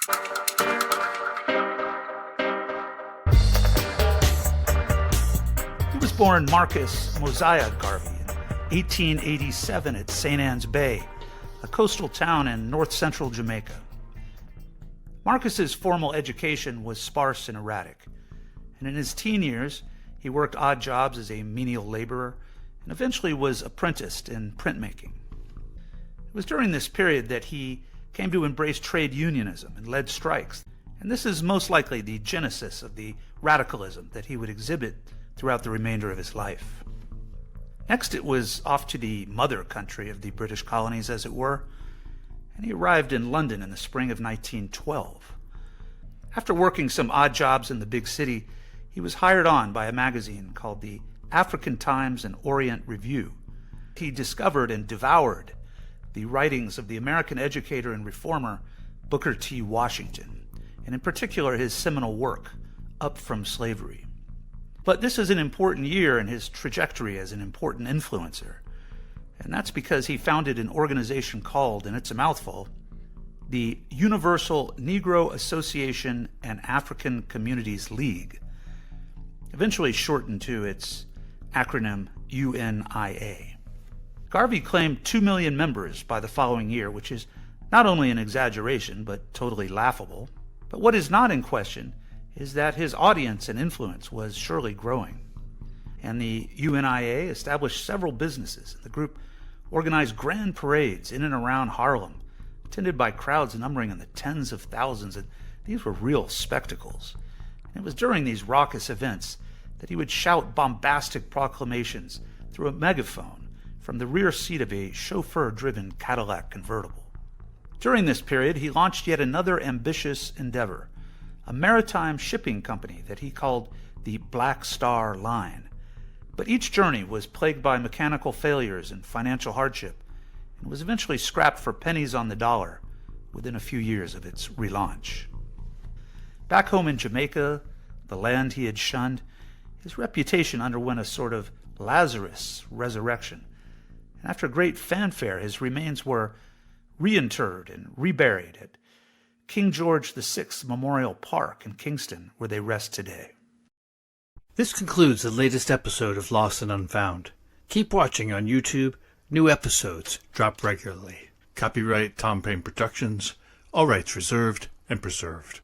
He was born Marcus Mosiah Garvey in 1887 at St. Ann's Bay, a coastal town in north-central Jamaica. Marcus's formal education was sparse and erratic, and in his teen years, he worked odd jobs as a menial laborer and eventually was apprenticed in printmaking. It was during this period that he came to embrace trade unionism and led strikes, and this is most likely the genesis of the radicalism that he would exhibit throughout the remainder of his life. Next, it was off to the mother country of the British colonies, as it were, and he arrived in London in the spring of 1912. After working some odd jobs in the big city, he was hired on by a magazine called the African Times and Orient Review. He discovered and devoured the writings of the American educator and reformer Booker T. Washington, and in particular his seminal work, Up from Slavery. But this is an important year in his trajectory as an important influencer, and that's because he founded an organization called, and it's a mouthful, the Universal Negro Association and African Communities League, eventually shortened to its acronym UNIA. Garvey claimed 2 million members by the following year, which is not only an exaggeration, but totally laughable. But what is not in question is that his audience and influence was surely growing. And the UNIA established several businesses. The group organized grand parades in and around Harlem, attended by crowds numbering in the tens of thousands, and these were real spectacles. And it was during these raucous events that he would shout bombastic proclamations through a megaphone from the rear seat of a chauffeur-driven Cadillac convertible. During this period, he launched yet another ambitious endeavor, a maritime shipping company that he called the Black Star Line. But each journey was plagued by mechanical failures and financial hardship, and was eventually scrapped for pennies on the dollar within a few years of its relaunch. Back home in Jamaica, the land he had shunned, his reputation underwent a sort of Lazarus resurrection, and after great fanfare, his remains were reinterred and reburied at King George VI Memorial Park in Kingston, where they rest today. This concludes the latest episode of Lost and Unfound. Keep watching on YouTube. New episodes drop regularly. Copyright Tom Payne Productions. All rights reserved and preserved.